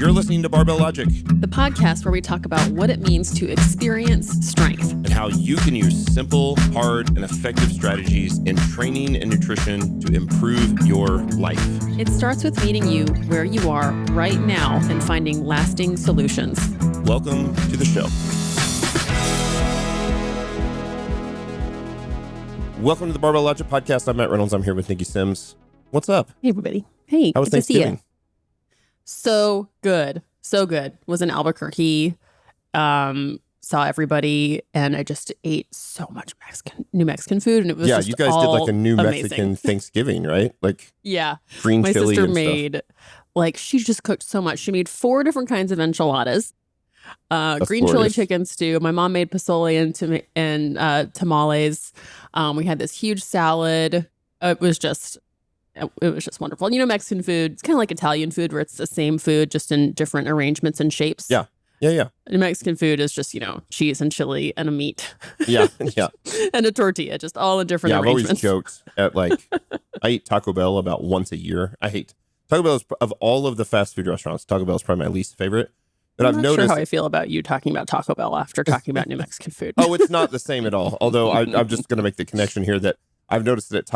You're listening to Barbell Logic, the podcast where we talk about what it means to experience strength and how you can use simple, hard, and effective strategies in training and nutrition to improve your life. It starts with meeting you where you are right now and finding lasting solutions. Welcome to the show. Welcome to the Barbell Logic podcast. I'm Matt Reynolds. I'm here with Niki Sims. What's up? Hey, everybody. Hey, how was good to see Thanksgiving? you. So good. So good. Was in Albuquerque. Saw everybody, and I just ate so much New Mexican food, and it was just you guys did like a New amazing. Mexican Thanksgiving, right? Like green My chili sister and made she just cooked so much. She made 4 different kinds of enchiladas, green chili chicken stew. My mom made pozole and tamales. We had this huge salad. It was just wonderful. And, Mexican food, it's kind of like Italian food where it's the same food, just in different arrangements and shapes. Yeah. New Mexican food is just, cheese and chili and a meat. Yeah. And a tortilla, just all in different arrangements. I've always joked at I eat Taco Bell about once a year. I hate Taco Bell. Of all of the fast food restaurants, Taco Bell is probably my least favorite. But I'm I've not noticed sure how I feel about you talking about Taco Bell after talking about New Mexican food. Oh, it's not the same at all. Although I'm just going to make the connection here that I've noticed that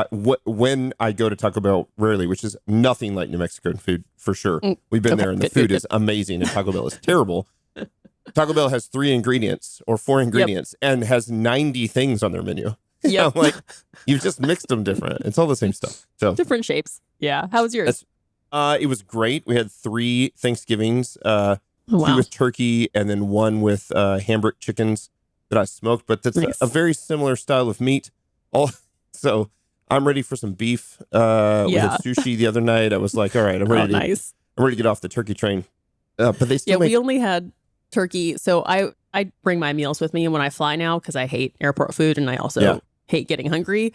when I go to Taco Bell rarely, which is nothing like New Mexican food for sure. We've been there and the food is amazing and Taco Bell is terrible. Taco Bell has 3 ingredients or 4 ingredients and has 90 things on their menu. Yeah, you've just mixed them different. It's all the same stuff. So different shapes. Yeah. How was yours? It was great. We had 3 Thanksgivings, 2 with turkey and then 1 with hamburger chickens that I smoked. But that's nice. a very similar style of meat. So I'm ready for some beef. We had sushi the other night. I was like, all right, I'm ready. I'm ready to get off the turkey train. But they still we only had turkey. So I bring my meals with me when I fly now because I hate airport food and I also hate getting hungry.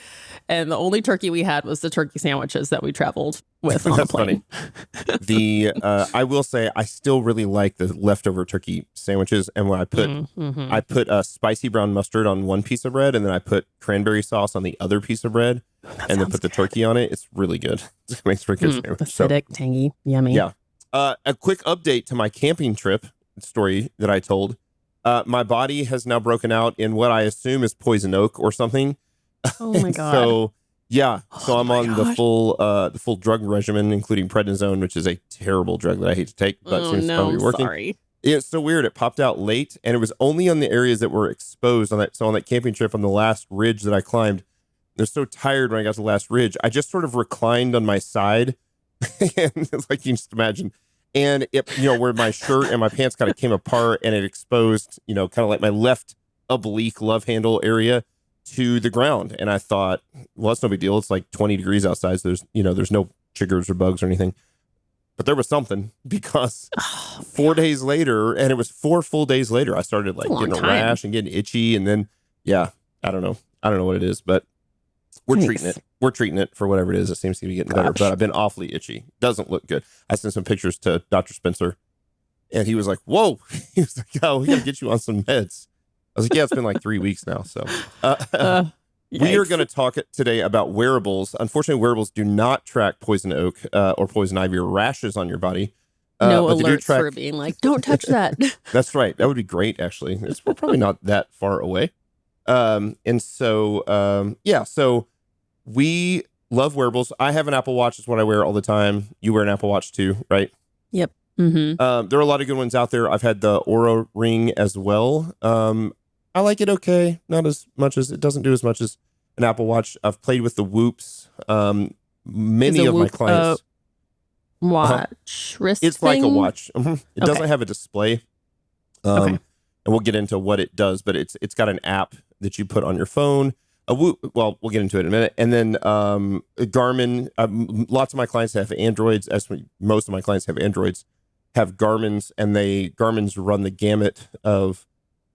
And the only turkey we had was the turkey sandwiches that we traveled with on the plane. Funny. I will say I still really like the leftover turkey sandwiches. And when I put spicy brown mustard on one piece of bread and then I put cranberry sauce on the other piece of bread and then put the turkey on it. It's really good. It makes for a good sandwich. Acidic, tangy, yummy. Yeah. A quick update to my camping trip story that I told. My body has now broken out in what I assume is poison oak or something. Oh my God. So I'm on the full drug regimen, including prednisone, which is a terrible drug that I hate to take, but seems to probably be working. Sorry. It's so weird. It popped out late, and it was only on the areas that were exposed on that. So on that camping trip, on the last ridge that I climbed, I was so tired when I got to the last ridge. I just sort of reclined on my side, and it's like you can just imagine. And it, where my shirt and my pants kind of came apart, and it exposed, kind of like my left oblique love handle area to the ground. And I thought, well, that's no big deal. It's like 20 degrees outside. So there's no chiggers or bugs or anything. But there was something because 4 days later, and it was 4 full days later, I started getting a rash and getting itchy. And then, I don't know what it is, but we're treating it. We're treating it for whatever it is. It seems to be getting better, but I've been awfully itchy. Doesn't look good. I sent some pictures to Dr. Spencer and he was like, whoa, he was like, oh, we got to get you on some meds. I was like, yeah, it's been like 3 weeks now. So we are going to talk today about wearables. Unfortunately, wearables do not track poison oak or poison ivy or rashes on your body. No alerts for being like, don't touch that. That's right. That would be great, actually. We're probably not that far away. So we love wearables. I have an Apple Watch. It's what I wear all the time. You wear an Apple Watch too, right? Yep. Mm-hmm. There are a lot of good ones out there. I've had the Oura Ring as well. I like it okay. Not as much as it doesn't do as much as an Apple Watch. I've played with the Whoops. Many of my clients watch wrist. It's thing? like a watch. It doesn't have a display. And we'll get into what it does, but it's got an app that you put on your phone. Well, we'll get into it in a minute. And then Garmin. Lots of my clients have Androids. Most of my clients have Androids. Have Garmin's, and Garmin's run the gamut of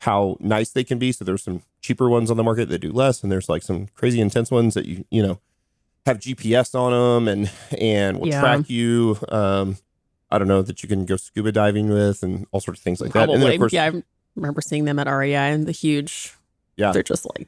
how nice they can be. So there's some cheaper ones on the market that do less, and there's like some crazy intense ones that you have GPS on them and will track you. I don't know, that you can go scuba diving with and all sorts of things like that. And then, of course, I remember seeing them at REI and the huge. Yeah, they're just like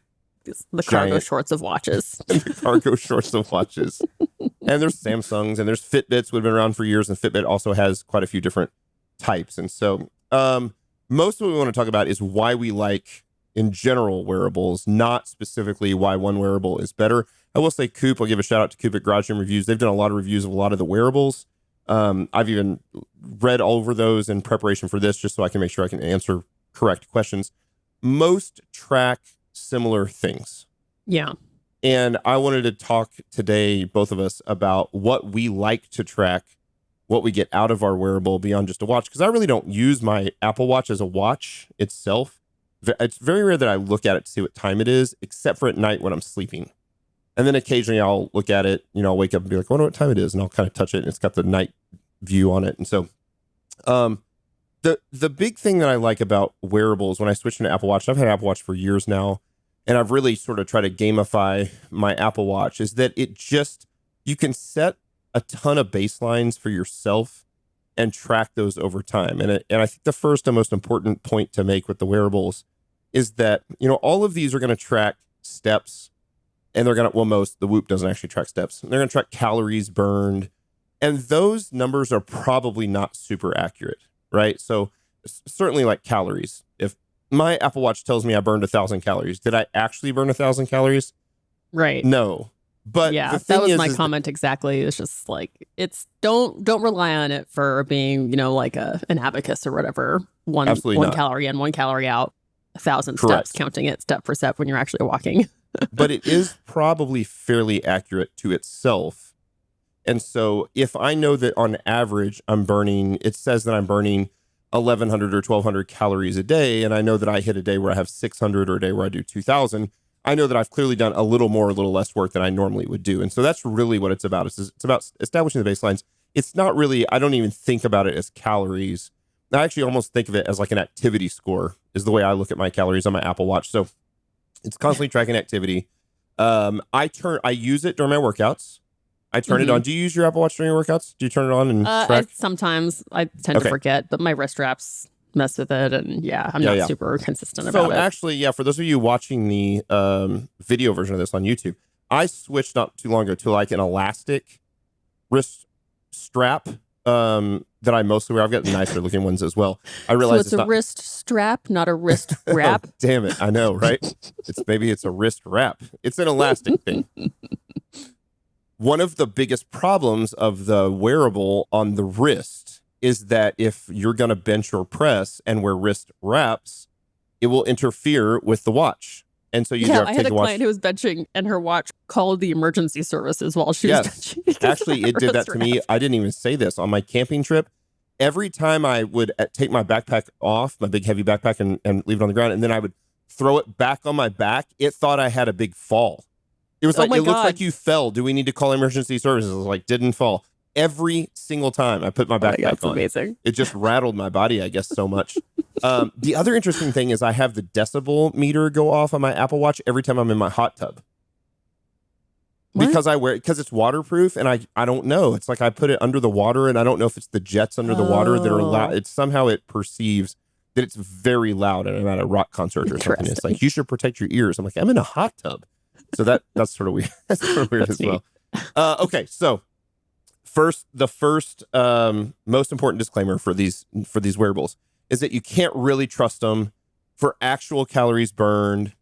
the cargo shorts of watches. The cargo shorts of watches. And there's Samsungs and there's Fitbits would have been around for years, and Fitbit also has quite a few different types. And so most of what we want to talk about is why we like, in general, wearables, not specifically why one wearable is better. I will say Coop, I'll give a shout out to Coop at Garage Gym Reviews. They've done a lot of reviews of a lot of the wearables. I've even read all over those in preparation for this, just so I can make sure I can answer correct questions. Most track similar things. Yeah. And I wanted to talk today, both of us, about what we like to track, what we get out of our wearable beyond just a watch. Because I really don't use my Apple Watch as a watch itself. It's very rare that I look at it to see what time it is, except for at night when I'm sleeping. And then occasionally I'll look at it, I'll wake up and be like, I wonder what time it is. And I'll kind of touch it and it's got the night view on it. And so the big thing that I like about wearables when I switched into Apple Watch, I've had Apple Watch for years now, and I've really sort of tried to gamify my Apple Watch, is that you can set a ton of baselines for yourself and track those over time. And I think the first and most important point to make with the wearables is that, all of these are going to track steps, and they're going to, the Whoop doesn't actually track steps. They're going to track calories burned, and those numbers are probably not super accurate, right? So certainly like calories. If my Apple Watch tells me I burned 1,000 calories, did I actually burn 1,000 calories? Right. No. But yeah, that was my comment exactly. It's just like, don't rely on it for being, like an abacus or whatever. One calorie in, 1 calorie out, 1,000 steps, counting it step for step when you're actually walking. But it is probably fairly accurate to itself. And so if I know that on average it says that I'm burning 1,100 or 1,200 calories a day, and I know that I hit a day where I have 600 or a day where I do 2,000, I know that I've clearly done a little more, a little less work than I normally would do. And so that's really what it's about. It's about establishing the baselines. It's not really, I don't even think about it as calories. I actually almost think of it as like an activity score is the way I look at my calories on my Apple Watch. So it's constantly tracking activity. I use it during my workouts. I turn it on. Do you use your Apple Watch during your workouts? Do you turn it on and track? Sometimes I tend to forget, but my wrist straps mess with it, and I'm not super consistent about it. So actually, for those of you watching the video version of this on YouTube, I switched not too long ago to like an elastic wrist strap that I mostly wear. I've got nicer looking ones as well. I realize it's a wrist strap, not a wrist wrap. Oh, damn it, I know, right? Maybe it's a wrist wrap. It's an elastic thing. One of the biggest problems of the wearable on the wrist is that if you're going to bench or press and wear wrist wraps, it will interfere with the watch. And so you have to take the watch. I had a client who was benching and her watch called the emergency services while she was benching. Actually, it did that to me. I didn't even say this. On my camping trip, every time I would take my backpack off, my big heavy backpack, and leave it on the ground, and then I would throw it back on my back, it thought I had a big fall. It was like, it looks like you fell. Do we need to call emergency services? I was like, didn't fall. Every single time I put my backpack on. Amazing. It just rattled my body, I guess, so much. The other interesting thing is I have the decibel meter go off on my Apple Watch every time I'm in my hot tub. What? Because it's waterproof, and I don't know. It's like I put it under the water, and I don't know if it's the jets under the water that are loud. It's somehow it perceives that it's very loud, and I'm at a rock concert or something. It's like, you should protect your ears. I'm like, I'm in a hot tub. So that's sort of weird. That's sort of weird as well. Okay, so the first most important disclaimer for these wearables is that you can't really trust them for actual calories burned,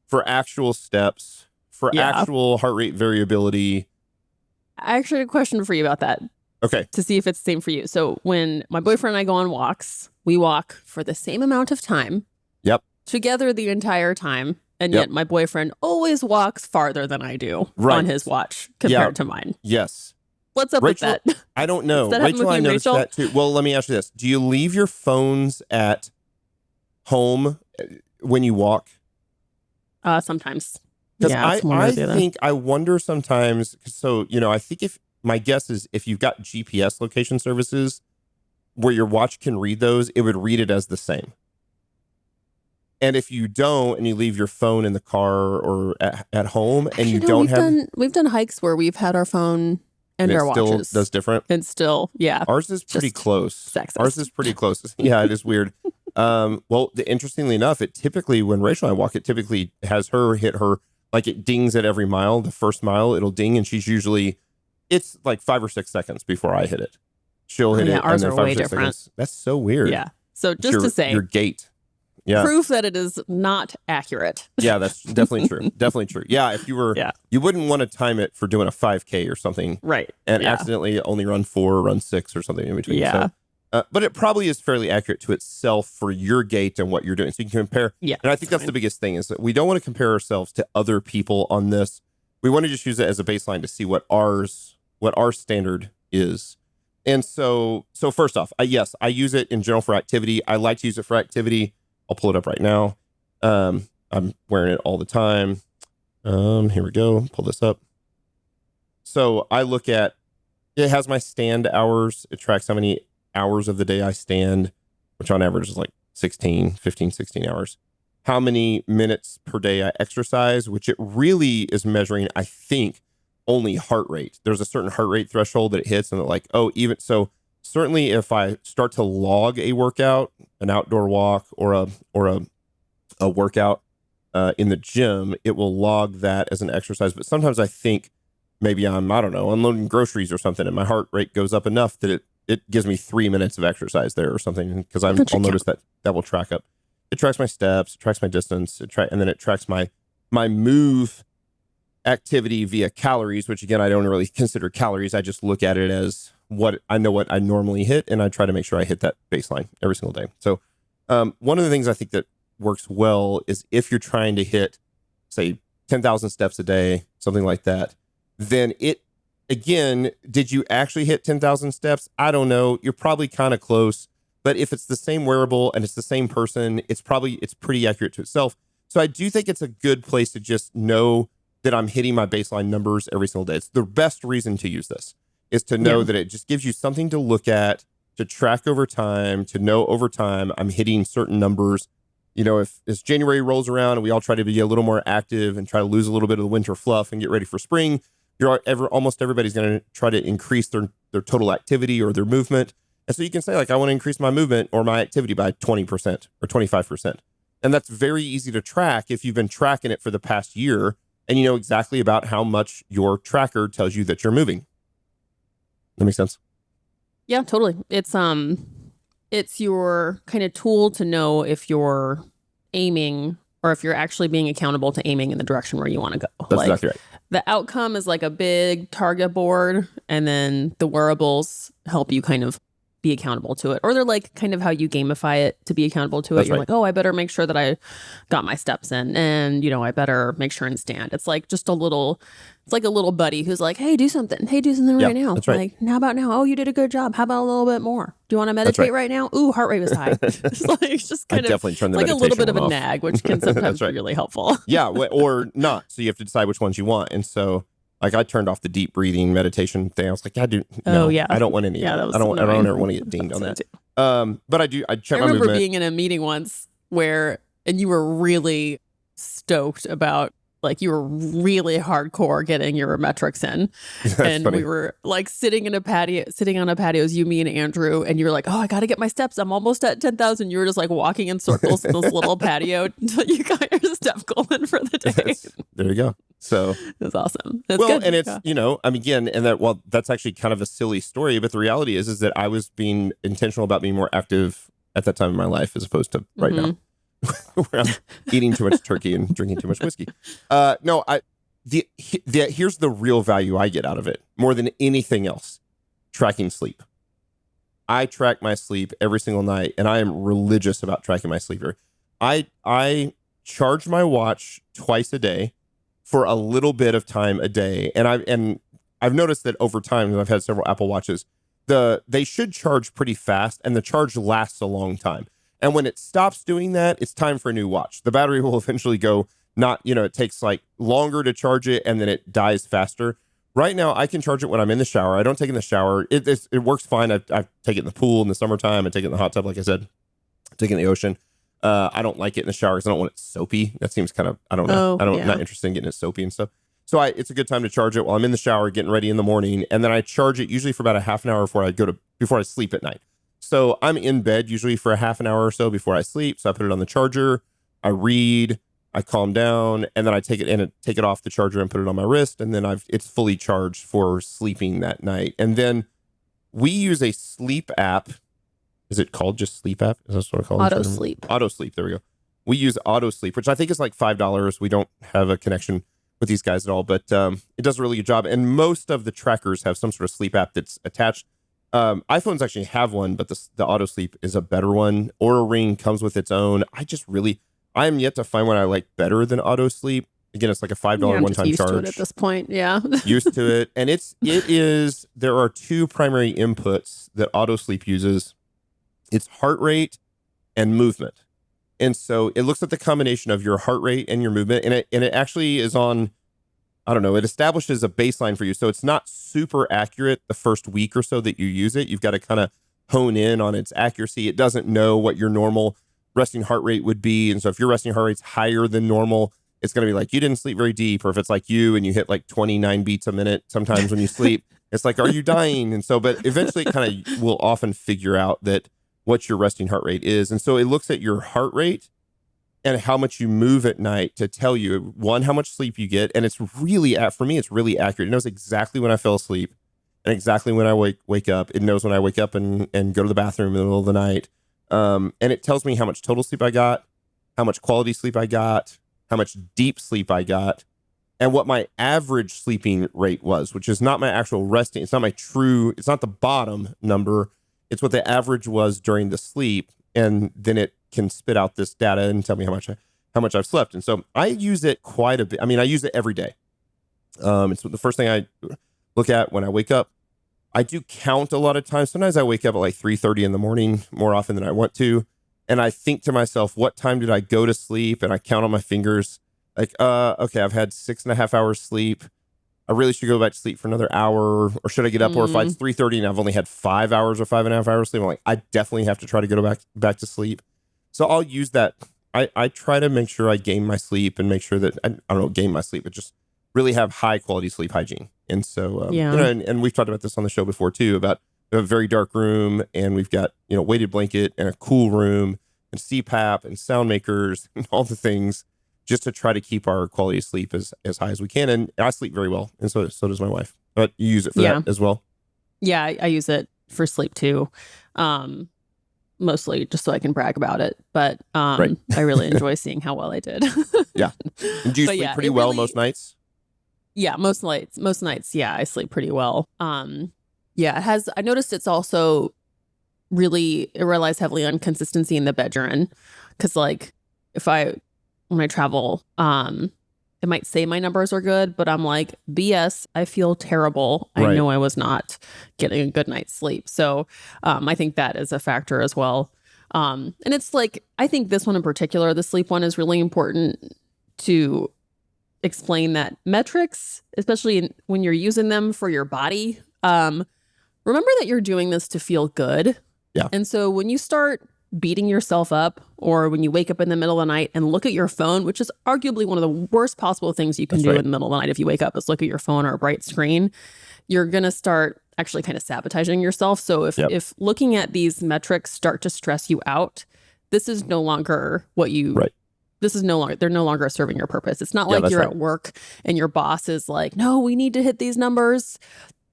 for actual steps, for actual heart rate variability. I actually had a question for you about that. Okay. To see if it's the same for you. So when my boyfriend and I go on walks, we walk for the same amount of time. Yep. Together the entire time. And yet my boyfriend always walks farther than I do on his watch compared to mine. Yes. What's up Rachel, with that? I don't know. Rachel, I noticed that too. Well, let me ask you this. Do you leave your phones at home when you walk? Sometimes. Because I wonder sometimes. So, I think my guess is if you've got GPS location services where your watch can read those, it would read it as the same. And if you don't, and you leave your phone in the car or at home, and you don't have... We've done hikes where we've had our phone and our watches. Still does different? And still, yeah. Ours is pretty close. Sexist. Ours is pretty close. Yeah, it is weird. Interestingly enough, when Rachel and I walk, it typically has her hit her, like it dings at every mile. The first mile, it'll ding, and it's like 5 or 6 seconds before I hit it. she'll hit Yeah, it, ours and then are 5 or way 6 different. seconds. That's so weird. Yeah. So It's just to say, your gait. Yeah. proof that it is not accurate. Yeah, that's definitely true. Definitely true. Yeah, if you were, you wouldn't want to time it for doing a 5K or something, right? And accidentally only run 4 or run 6 or something in between. Yeah. So, but it probably is fairly accurate to itself for your gait and what you're doing. So you can compare. Yeah. And I think that's the biggest thing is that we don't want to compare ourselves to other people on this. We want to just use it as a baseline to see what our standard is. And so first off, yes, I use it in general for activity. I like to use it for activity. I'll pull it up right now. I'm wearing it all the time. Here we go. Pull this up. So I look at, it has my stand hours. It tracks how many hours of the day I stand, which on average is like 15, 16 hours. How many minutes per day I exercise, which it really is measuring, I think, only heart rate. There's a certain heart rate threshold that it hits, and it like, even so, certainly if I start to log a workout, an outdoor walk or a workout in the gym, it will log that as an exercise. But sometimes I think maybe I don't know, unloading groceries or something, and my heart rate goes up enough that it gives me 3 minutes of exercise there or something, because I'll notice that will track up. It tracks my steps, it tracks my distance, and then it tracks my move activity via calories, which again, I don't really consider calories. I just look at it as what I normally hit, and I try to make sure I hit that baseline every single day. So one of the things I think that works well is if you're trying to hit, say, 10,000 steps a day, something like that, then again, did you actually hit 10,000 steps? I don't know. You're probably kind of close. But if it's the same wearable and it's the same person, it's pretty accurate to itself. So I do think it's a good place to just know that I'm hitting my baseline numbers every single day. It's the best reason to use this, is to know that it just gives you something to look at, to track over time, to know over time I'm hitting certain numbers. You know, if as January rolls around and we all try to be a little more active and try to lose a little bit of the winter fluff and get ready for spring, almost everybody's going to try to increase their total activity or their movement. And so you can say, like, I want to increase my movement or my activity by 20% or 25%. And that's very easy to track if you've been tracking it for the past year and you know exactly about how much your tracker tells you that you're moving. That makes sense? Yeah, totally. It's your kind of tool to know if you're aiming or if you're actually being accountable to aiming in the direction where you want to go. That's exactly right. The outcome is like a big target board, and then the wearables help you kind of be accountable to it. Or they're like kind of how you gamify it to be accountable to it. You're like, oh, I better make sure that I got my steps in, and, you know, I better make sure and stand. It's like just it's like a little buddy who's like, hey, do something. Hey, do something right now. That's right. Like, how about now? Oh, you did a good job. How about a little bit more? Do you want to meditate right now? Ooh, heart rate was high. It's just kind of like a little bit of a nag, which can sometimes be really helpful. Yeah, or not. So you have to decide which ones you want. And so, like, I turned off the deep breathing meditation thing. I was like, I don't want any of that. I don't ever want to get dinged on that. But I check my movement. I remember being in a meeting once and you were really stoked about, like, you were really hardcore getting your metrics in. And funny. We were like sitting on a patio, is you, me, and Andrew, and you were like, oh, I got to get my steps. I'm almost at 10,000. You were just like walking in circles in this little patio until you got your step goal in for the day. There you go. So it's awesome. That's well, good. And it's, you know, I mean, again, and that's actually kind of a silly story, but the reality is that I was being intentional about being more active at that time in my life as opposed to right now. Where I'm eating too much turkey and drinking too much whiskey. No, here's the real value I get out of it more than anything else: tracking sleep. I track my sleep every single night, and I am religious about tracking my sleep here. I charge my watch twice a day for a little bit of time a day, and I've noticed that over time, and I've had several Apple Watches, they should charge pretty fast, and the charge lasts a long time. And when it stops doing that, it's time for a new watch. The battery will eventually go, it takes like longer to charge it, and then it dies faster. Right now, I can charge it when I'm in the shower. I don't take it in the shower. It works fine. I take it in the pool in the summertime. I take it in the hot tub, like I said. I take it in the ocean. I don't like it in the shower because I don't want it soapy. That seems kind of, I don't know. Not interested in getting it soapy and stuff. So it's a good time to charge it while I'm in the shower, getting ready in the morning. And then I charge it usually for about a half an hour before I sleep at night. So I'm in bed usually for a half an hour or so before I sleep. So I put it on the charger, I read, I calm down, and then I take it off the charger and put it on my wrist. And then it's fully charged for sleeping that night. And then we use a sleep app. Is it called just sleep app? Is that what I call it? Auto Sleep. Auto Sleep. There we go. We use Auto Sleep, which I think is like $5. We don't have a connection with these guys at all, but it does a really good job. And most of the trackers have some sort of sleep app that's attached. iPhones actually have one, but the Auto Sleep is a better one. Oura Ring comes with its own. I am yet to find one I like better than Auto Sleep. Again, it's like a $5 one-time used charge. to it at this point, yeah. Used to it, and there are two primary inputs that Auto Sleep uses. It's heart rate and movement. And so it looks at the combination of your heart rate and your movement, and it actually is on, I don't know, it establishes a baseline for you. So it's not super accurate the first week or so that you use it. You've got to kind of hone in on its accuracy. It doesn't know what your normal resting heart rate would be. And so if your resting heart rate's higher than normal, it's going to be like you didn't sleep very deep. Or if it's like you and you hit like 29 beats a minute sometimes when you sleep, it's like, are you dying? And so, but eventually it kind of will often figure out that what your resting heart rate is. And so it looks at your heart rate and how much you move at night to tell you, one, how much sleep you get. And it's really, for me, it's really accurate. It knows exactly when I fell asleep and exactly when I wake up. It knows when I wake up and go to the bathroom in the middle of the night. And it tells me how much total sleep I got, how much quality sleep I got, how much deep sleep I got, and what my average sleeping rate was, which is not my actual resting. It's not it's not the bottom number. It's what the average was during the sleep. And then it can spit out this data and tell me how much I've slept. And so I use it quite a bit. I mean, I use it every day. It's the first thing I look at when I wake up. I do count a lot of times. Sometimes I wake up at like 3:30 in the morning more often than I want to. And I think to myself, what time did I go to sleep? And I count on my fingers like, okay, I've had 6.5 hours sleep. I really should go back to sleep for another hour, or should I get up? Or if it's 3:30 and I've only had 5 hours or 5.5 hours sleep, I'm like, I definitely have to try to go back to sleep. So I'll use that. I try to make sure I game my sleep and make sure that I don't know, game my sleep, but just really have high quality sleep hygiene. And so, and we've talked about this on the show before too, about we have a very dark room and we've got, weighted blanket and a cool room and CPAP and sound makers and all the things just to try to keep our quality of sleep as high as we can. And I sleep very well. And so does my wife, but you use it for that as well. Yeah. I use it for sleep too. Mostly just so I can brag about it. But I really enjoy seeing how well I did. Yeah. And do you sleep pretty well most nights? Yeah, most nights. Yeah, I sleep pretty well. Yeah, I noticed it's also it relies heavily on consistency in the bed you're in. Cause like when I travel, it might say my numbers are good, but I'm like, BS, I feel terrible. I know I was not getting a good night's sleep. So I think that is a factor as well. And it's like, I think this one in particular, the sleep one, is really important to explain that metrics, especially when you're using them for your body, remember that you're doing this to feel good. Yeah. And so when you start beating yourself up, or when you wake up in the middle of the night and look at your phone, which is arguably one of the worst possible things you can do in the middle of the night if you wake up, is look at your phone or a bright screen, you're going to start actually kind of sabotaging yourself. So if looking at these metrics start to stress you out, this is no longer they're no longer serving your purpose. It's not like you're at work and your boss is like, no, we need to hit these numbers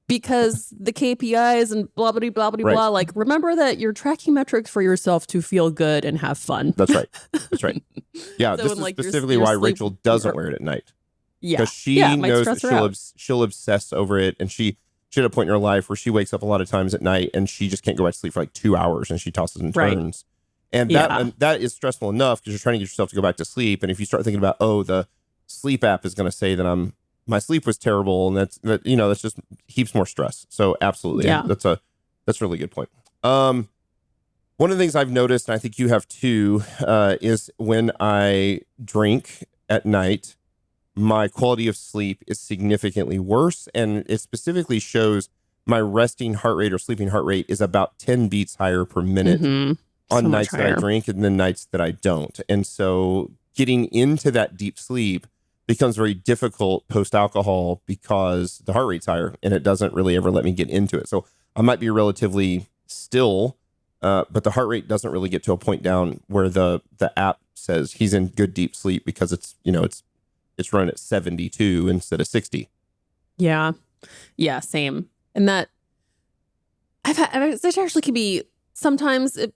because the KPIs and blah, blah, blah, blah, blah. Like, remember that you're tracking metrics for yourself to feel good and have fun. That's right. That's right. Yeah. So this is specifically why Rachel doesn't wear it at night. Yeah. Because she knows that she'll obsess over it. And she had a point in her life where she wakes up a lot of times at night and she just can't go back to sleep for like 2 hours and she tosses and turns. And that is stressful enough because you're trying to get yourself to go back to sleep. And if you start thinking about, the sleep app is going to say that my sleep was terrible, and that's just heaps more stress. So absolutely. Yeah. That's a really good point. One of the things I've noticed, and I think you have too, is when I drink at night, my quality of sleep is significantly worse. And it specifically shows my resting heart rate or sleeping heart rate is about 10 beats higher per minute on nights that I drink and then nights that I don't. And so getting into that deep sleep becomes very difficult post-alcohol because the heart rate's higher and it doesn't really ever let me get into it. So I might be relatively still, but the heart rate doesn't really get to a point down where the app says he's in good deep sleep because it's run at 72 instead of 60. Yeah. Yeah, same. And that It actually can be, sometimes it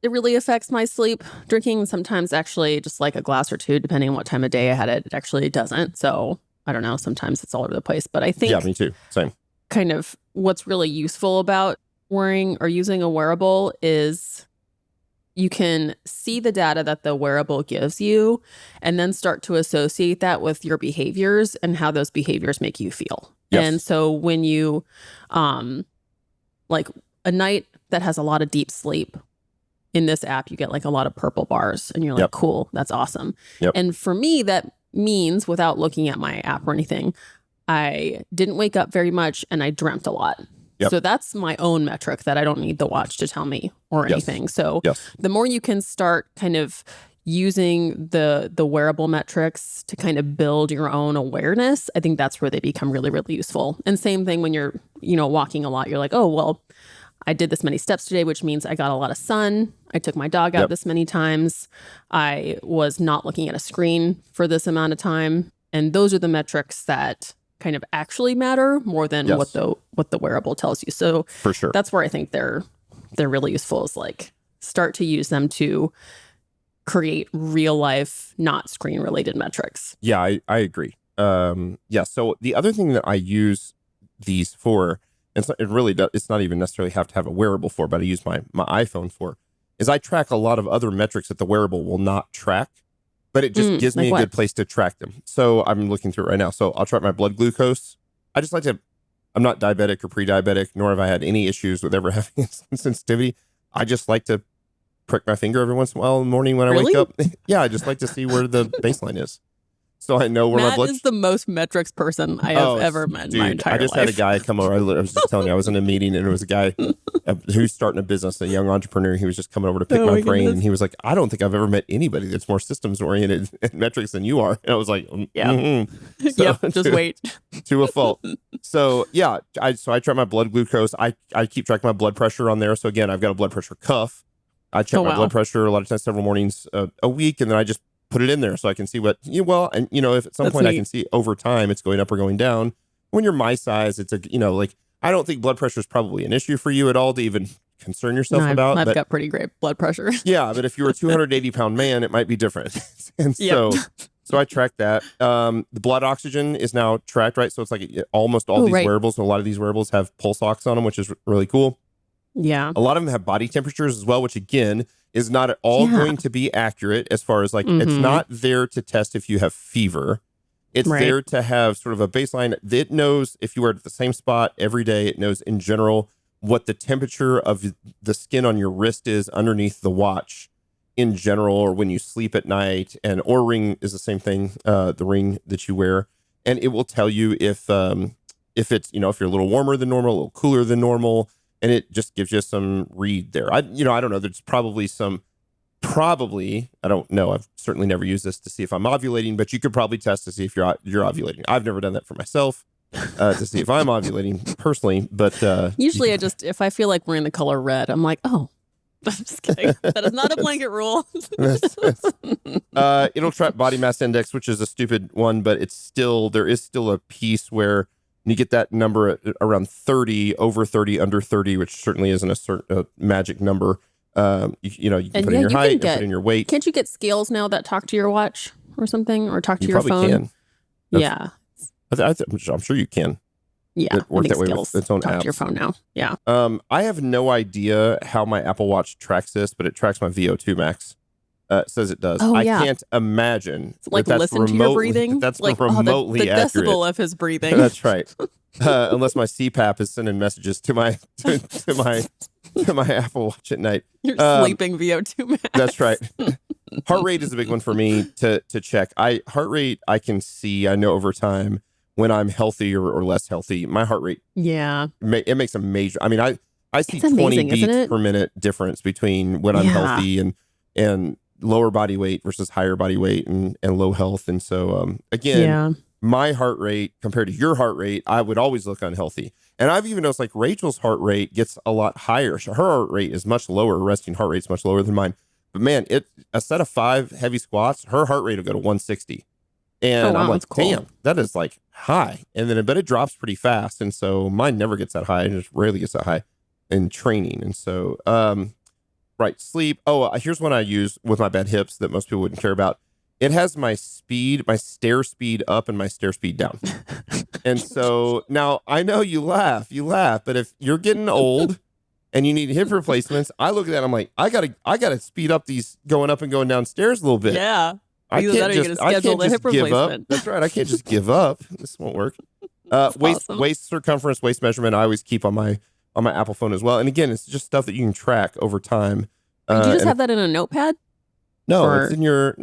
really affects my sleep drinking. Sometimes actually just like a glass or two, depending on what time of day I had it, it actually doesn't. So I don't know. Sometimes it's all over the place. But I think Yeah, me too. Same. kind of what's really useful about wearing or using a wearable is you can see the data that the wearable gives you and then start to associate that with your behaviors and how those behaviors make you feel. Yes. And so when you, like a night that has a lot of deep sleep, in this app, you get like a lot of purple bars and you're like, cool, that's awesome. And for me, that means, without looking at my app or anything, I didn't wake up very much and I dreamt a lot. So that's my own metric that I don't need the watch to tell me or anything. So the more you can start kind of using the wearable metrics to kind of build your own awareness, I think that's where they become really, really useful. And same thing when you're, walking a lot, you're like, oh, well, I did this many steps today, which means I got a lot of sun. I took my dog out this many times. I was not looking at a screen for this amount of time. And those are the metrics that kind of actually matter more than what the wearable tells you. So for sure, that's where I think they're really useful, is like start to use them to create real life, not screen related metrics. Yeah, I agree. So the other thing that I use these for, and it really does, it's not even necessarily have to have a wearable for, but I use my iPhone for, is I track a lot of other metrics that the wearable will not track, but it just gives me a good place to track them. So I'm looking through it right now. So I'll track my blood glucose. I just like to, I'm not diabetic or pre-diabetic, nor have I had any issues with ever having sensitivity. I just like to prick my finger every once in a while in the morning when I wake up. Yeah, I just like to see where the baseline is, so I know where my blood. Matt is the most metrics person I have ever met in my entire life. I just had a guy come over. I was just telling you, I was in a meeting and it was a guy who's starting a business, a young entrepreneur. He was just coming over to pick my brain, and he was like, I don't think I've ever met anybody that's more systems oriented and metrics than you are. And I was like, just wait. To a fault. So yeah, I track my blood glucose. I keep track of my blood pressure on there. So again, I've got a blood pressure cuff. I check my blood pressure a lot of times, several mornings a week, and then I just put it in there so I can see what and if at some point I can see over time it's going up or going down. When you're my size, it's I don't think blood pressure is probably an issue for you at all to even concern yourself about. I've got pretty great blood pressure. Yeah, but if you were a 280-pound man, it might be different. And so I track that. The blood oxygen is now tracked, right? So it's like almost all these wearables, and a lot of these wearables have pulse ox on them, which is really cool. Yeah. A lot of them have body temperatures as well, which again is not at all going to be accurate as far as it's not there to test if you have fever. It's there to have sort of a baseline. It knows if you were at the same spot every day. It knows in general what the temperature of the skin on your wrist is underneath the watch in general, or when you sleep at night. And Oura Ring is the same thing, the ring that you wear. And it will tell you if it's, if you're a little warmer than normal, a little cooler than normal. And it just gives you some read there. I don't know. There's probably I don't know. I've certainly never used this to see if I'm ovulating, but you could probably test to see if you're ovulating. I've never done that for myself to see if I'm ovulating personally, but usually if I feel like wearing the color red, I'm like, oh, I'm just kidding. That is not a blanket rule. It'll track body mass index, which is a stupid one, but there is still a piece where you get that number at around 30, over 30, under 30, which certainly isn't a magic number. You can put in your height, and put in your weight. Can't you get scales now that talk to your watch or something, or talk to your phone? You probably can. Yeah. I'm sure you can. Yeah. Work that way with its own talk app. to your phone now. Yeah. I have no idea how my Apple Watch tracks this, but it tracks my VO2 max. It says it does. I can't imagine. Like listen to your breathing. That's like remotely the accurate. decibel of his breathing. That's right. Unless my CPAP is sending messages to my Apple Watch at night. You're sleeping VO2 max. That's right. Heart rate is a big one for me to check. Heart rate I can see. I know over time when I'm healthy or less healthy. My heart rate. Yeah. It makes a major. I mean, I see 20 beats per minute difference between when I'm healthy and lower body weight versus higher body weight and low health. And so again, my heart rate compared to your heart rate, I would always look unhealthy. And I've even noticed like Rachel's heart rate gets a lot higher. Her heart rate is much lower. Her resting heart rate is much lower than mine. But man, a set of 5 heavy squats, her heart rate will go to 160. And I'm like, damn, that is like high. And then but it drops pretty fast. And so mine never gets that high. It just rarely gets that high. in training. And so, right, sleep. Oh, here's one I use with my bad hips that most people wouldn't care about. It has my speed, my stair speed up and my stair speed down. And so now I know you laugh, but if you're getting old and you need hip replacements, I look at that and I'm like, I gotta speed up these going up and going downstairs a little bit. Yeah. I can't just give up. That's right. I can't just give up. This won't work. Waist circumference, waist measurement, I always keep on my Apple phone as well. And again, it's just stuff that you can track over time. Do you just have that in a notepad? No, it's in your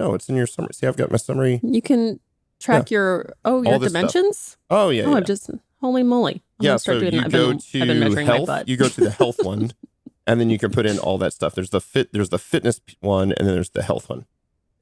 summary. See, I've got my summary. You can track your dimensions. Stuff. Oh yeah. Oh, yeah. Holy moly. So you go to health. You go to the health one, and then you can put in all that stuff. There's the fitness one, and then there's the health one.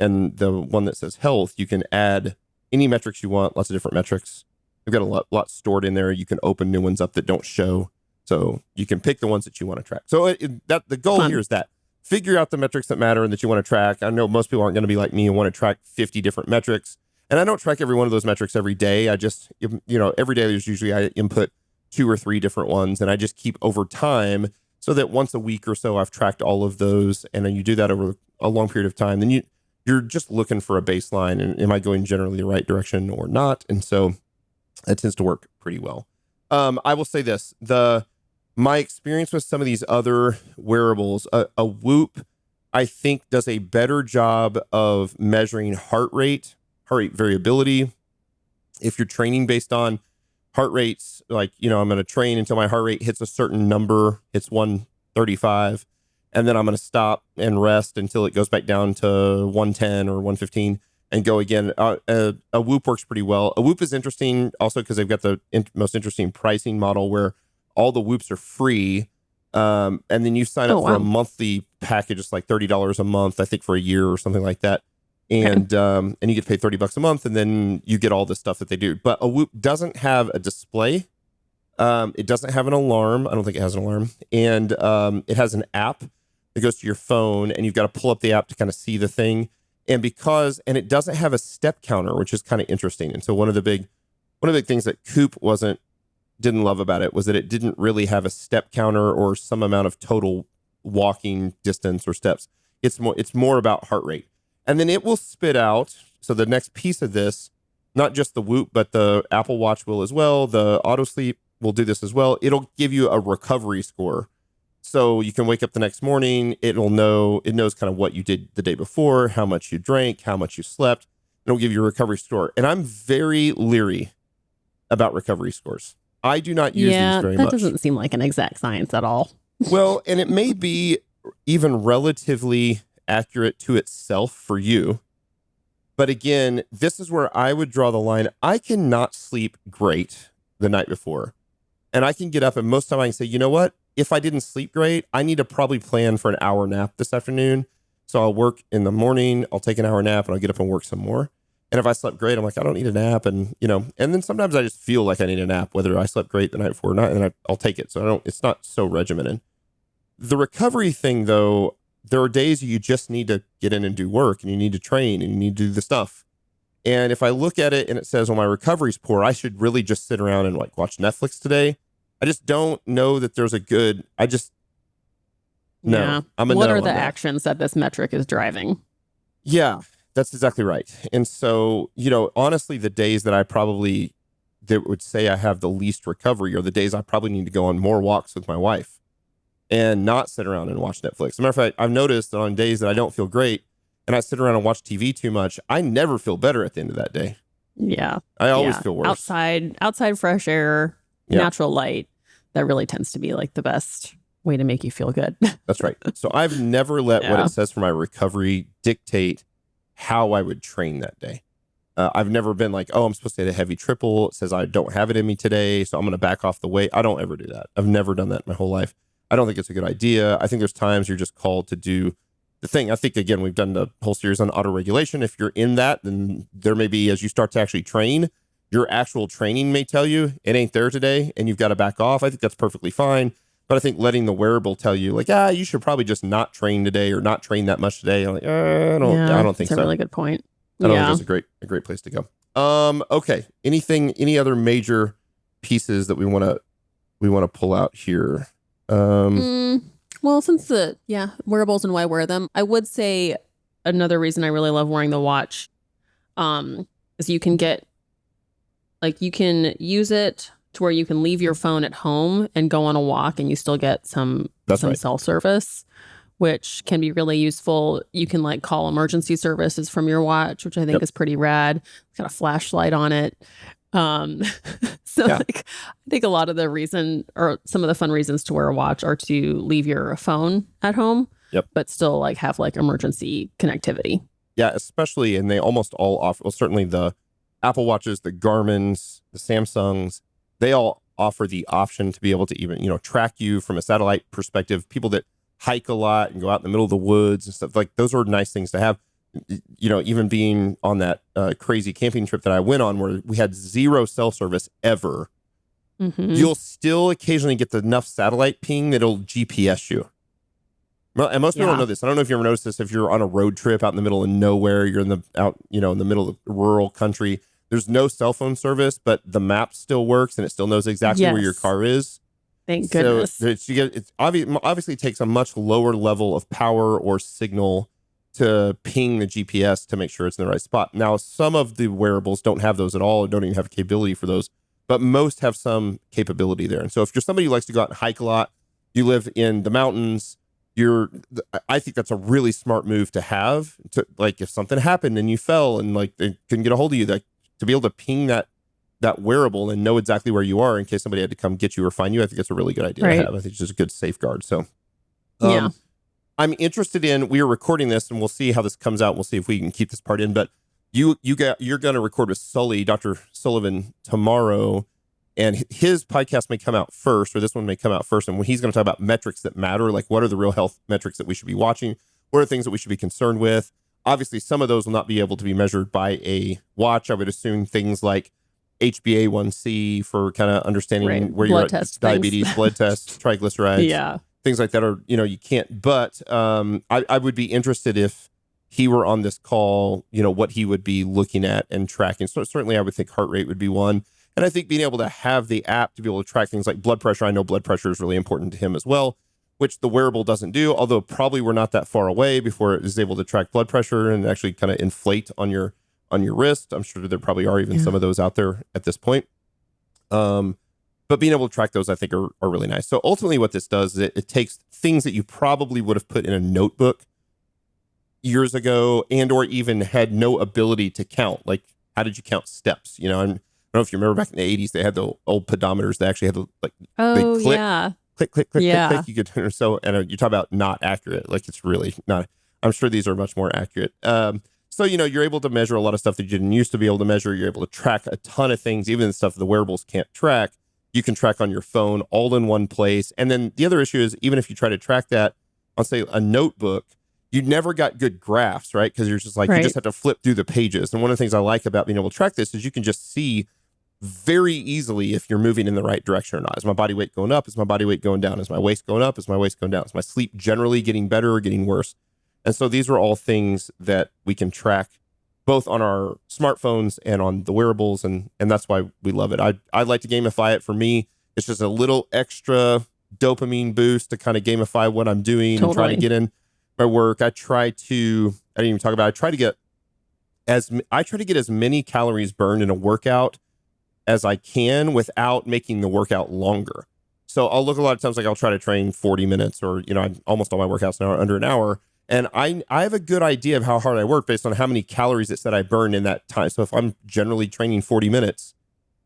And the one that says health, you can add any metrics you want. Lots of different metrics. We've got a lot stored in there. You can open new ones up that don't show, so you can pick the ones that you want to track. So the goal here is that. Figure out the metrics that matter and that you want to track. I know most people aren't going to be like me and want to track 50 different metrics. And I don't track every one of those metrics every day. I just, every day there's usually I input 2 or 3 different ones, and I just keep over time so that once a week or so I've tracked all of those. And then you do that over a long period of time. Then you're just looking for a baseline and am I going generally the right direction or not? And so that tends to work pretty well. I will say this, my experience with some of these other wearables, a Whoop, I think does a better job of measuring heart rate variability. If you're training based on heart rates, like, I'm going to train until my heart rate hits a certain number, it's 135, and then I'm going to stop and rest until it goes back down to 110 or 115 and go again. A Whoop works pretty well. A Whoop is interesting also because they've got the most interesting pricing model where all the Whoops are free, and then you sign up for a monthly package. It's like $30 a month, I think, for a year or something like that. And and you get paid $30 a month, and then you get all the stuff that they do. But a Whoop doesn't have a display. It doesn't have an alarm. I don't think it has an alarm. And it has an app that goes to your phone, and you've got to pull up the app to kind of see the thing. And it doesn't have a step counter, which is kind of interesting. And so one of the big things that Coop didn't love about it was that it didn't really have a step counter or some amount of total walking distance or steps. It's more about heart rate. And then it will spit out. So the next piece of this, not just the Whoop, but the Apple Watch will as well. The Auto Sleep will do this as well. It'll give you a recovery score. So you can wake up the next morning. It knows kind of what you did the day before, how much you drank, how much you slept. It'll give you a recovery score. And I'm very leery about recovery scores. I do not use these very much. That doesn't seem like an exact science at all. Well, and it may be even relatively accurate to itself for you. But again, this is where I would draw the line. I cannot sleep great the night before. And I can get up and most of the time I can say, you know what? If I didn't sleep great, I need to probably plan for an hour nap this afternoon. So I'll work in the morning, I'll take an hour nap, and I'll get up and work some more. And if I slept great, I'm like, I don't need a nap. And, and then sometimes I just feel like I need a nap, whether I slept great the night before or not, and I'll take it. So it's not so regimented. The recovery thing, though, there are days you just need to get in and do work, and you need to train, and you need to do the stuff. And if I look at it and it says, well, my recovery's poor, I should really just sit around and like watch Netflix today. I just don't know that there's no. What are the actions that this metric is driving? Yeah. That's exactly right. And so, honestly, the days that would say I have the least recovery are the days I probably need to go on more walks with my wife and not sit around and watch Netflix. As a matter of fact, I've noticed that on days that I don't feel great and I sit around and watch TV too much, I never feel better at the end of that day. Yeah. I always feel worse. Outside fresh air, natural light, that really tends to be like the best way to make you feel good. That's right. So I've never let what it says for my recovery dictate how I would train that day. I've never been like, I'm supposed to hit a heavy triple. It says I don't have it in me today, so I'm going to back off the weight. I don't ever do that. I've never done that my whole life. I don't think it's a good idea. I think there's times you're just called to do the thing. I think, again, we've done the whole series on auto regulation. If you're in that, then there may be, as you start to actually train, your actual training may tell you it ain't there today and you've got to back off. I think that's perfectly fine. But I think letting the wearable tell you, like, you should probably just not train today or not train that much today. I'm like, I don't think so. That's a really good point. I don't think that's a great place to go. Okay. Any other major pieces that we want to pull out here? Well, since wearables and why wear them, I would say another reason I really love wearing the watch is you can use it to where you can leave your phone at home and go on a walk and you still get some cell service, which can be really useful. You can like call emergency services from your watch, which I think is pretty rad. It's got a flashlight on it. I think a lot of the reason or some of the fun reasons to wear a watch are to leave your phone at home, but still like have like emergency connectivity. Yeah, especially, and they almost all offer, well, certainly the Apple Watches, the Garmin's, the Samsungs, they all offer the option to be able to even, track you from a satellite perspective. People that hike a lot and go out in the middle of the woods and stuff, like those are nice things to have. Even being on that crazy camping trip that I went on where we had zero cell service ever, you'll still occasionally get enough satellite ping that it'll GPS you. And most people don't know this. I don't know if you ever noticed this. If you're on a road trip out in the middle of nowhere, you're in the middle of rural country, there's no cell phone service, but the map still works and it still knows exactly where your car is. Thank goodness. So it obviously takes a much lower level of power or signal to ping the GPS to make sure it's in the right spot. Now, some of the wearables don't have those at all, or don't even have a capability for those, but most have some capability there. And so if you're somebody who likes to go out and hike a lot, you live in the mountains, I think that's a really smart move to have, to like if something happened and you fell and like they couldn't get a hold of you, like to be able to ping that wearable and know exactly where you are in case somebody had to come get you or find you. I think that's a really good idea to have. I think it's just a good safeguard. So I'm interested we are recording this and we'll see how this comes out. We'll see if we can keep this part in, but you're going to record with Sully, Dr. Sullivan, tomorrow, and his podcast may come out first, or this one may come out first. And when he's going to talk about metrics that matter, like what are the real health metrics that we should be watching? What are things that we should be concerned with? Obviously, some of those will not be able to be measured by a watch. I would assume things like HbA1c for kind of understanding where you're at, diabetes, blood tests, triglycerides, things like that are, you can't. But I would be interested if he were on this call, what he would be looking at and tracking. So certainly I would think heart rate would be one. And I think being able to have the app to be able to track things like blood pressure. I know blood pressure is really important to him as well, which the wearable doesn't do, although probably we're not that far away before it is able to track blood pressure and actually kind of inflate on your wrist. I'm sure there probably are even some of those out there at this point. But being able to track those, I think, are really nice. So ultimately what this does is it takes things that you probably would have put in a notebook years ago and or even had no ability to count. Like, how did you count steps? And I don't know if you remember back in the 80s, they had the old pedometers. They actually had the, like, they click, click, click. You could, or so, and you talk about not accurate. Like, it's really not. I'm sure these are much more accurate. So, you're able to measure a lot of stuff that you didn't used to be able to measure. You're able to track a ton of things, even the stuff the wearables can't track. You can track on your phone all in one place. And then the other issue is, even if you try to track that on, say, a notebook, you never got good graphs, right? Because you're just like, you just have to flip through the pages. And one of the things I like about being able to track this is you can just see very easily if you're moving in the right direction or not. Is my body weight going up? Is my body weight going down? Is my waist going up? Is my waist going down? Is my sleep generally getting better or getting worse? And so these are all things that we can track both on our smartphones and on the wearables. And that's why we love it. I like to gamify it. For me, it's just a little extra dopamine boost to kind of gamify what I'm doing and try to get in my work. I try to get as many calories burned in a workout as I can without making the workout longer. So I'll look a lot of times, like I'll try to train 40 minutes or, almost all my workouts now are under an hour. And I have a good idea of how hard I work based on how many calories it said I burned in that time. So if I'm generally training 40 minutes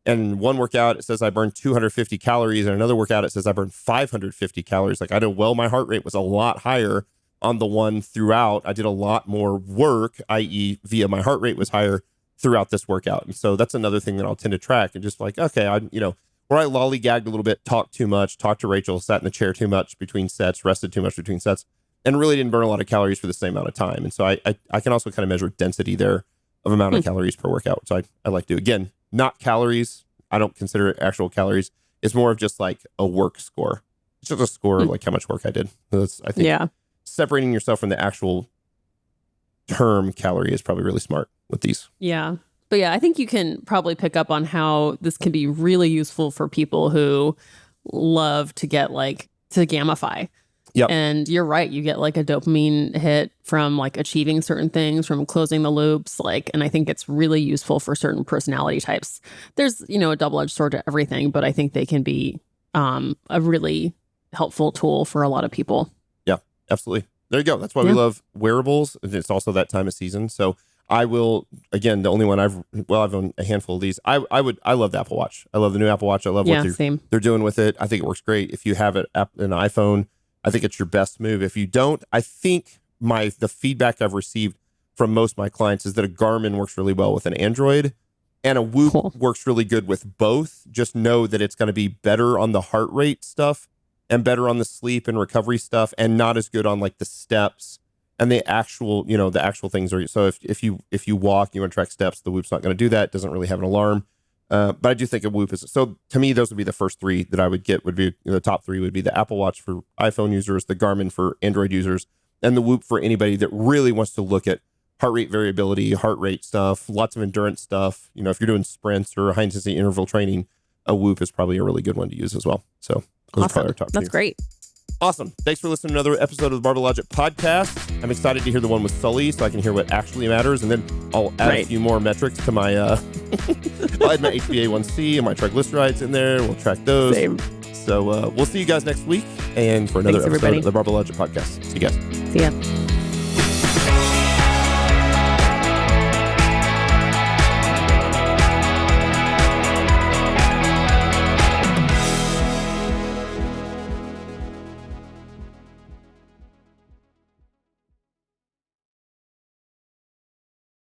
and one workout, it says I burned 250 calories and another workout, it says I burned 550 calories. Like I know, my heart rate was a lot higher on the one throughout. I did a lot more work, i.e. via my heart rate was higher throughout this workout. And so that's another thing that I'll tend to track and just like, okay, where I lollygagged a little bit, talked too much, talked to Rachel, sat in the chair too much between sets, rested too much between sets, and really didn't burn a lot of calories for the same amount of time. And so I can also kind of measure density there of amount of calories per workout, which I like to do. Again, not calories. I don't consider it actual calories. It's more of just like a work score. It's just a score of like how much work I did. That's, I think separating yourself from the actual term calorie is probably really smart with these. Yeah. But I think you can probably pick up on how this can be really useful for people who love to get like to gamify. Yep. And you're right. You get like a dopamine hit from like achieving certain things, from closing the loops. Like, and I think it's really useful for certain personality types. There's, a double-edged sword to everything, but I think they can be a really helpful tool for a lot of people. Yeah, absolutely. There you go. That's why we love wearables. It's also that time of season. So I will, again, the only one I've owned a handful of these. I love the Apple Watch. I love the new Apple Watch. I love what they're doing with it. I think it works great. If you have an iPhone, I think it's your best move. If you don't, I think the feedback I've received from most of my clients is that a Garmin works really well with an Android, and a Whoop works really good with both. Just know that it's going to be better on the heart rate stuff and better on the sleep and recovery stuff, and not as good on like the steps and the actual things. So if you walk, you want to track steps, the Whoop's not going to do that. It doesn't really have an alarm. But I do think a Whoop is, so to me, those would be the first three that I would get. Would be the top three would be the Apple Watch for iPhone users, the Garmin for Android users, and the Whoop for anybody that really wants to look at heart rate variability, heart rate stuff, lots of endurance stuff. If you're doing sprints or high intensity interval training, a Whoop is probably a really good one to use as well. So awesome. That's great. Awesome. Thanks for listening to another episode of the Barbell Logic podcast. I'm excited to hear the one with Sully so I can hear what actually matters. And then I'll add a few more metrics to my, I'll add my HbA1c and my triglycerides in there. We'll track those. Same. So we'll see you guys next week and for another episode of the Barbell Logic podcast. See you guys. See ya.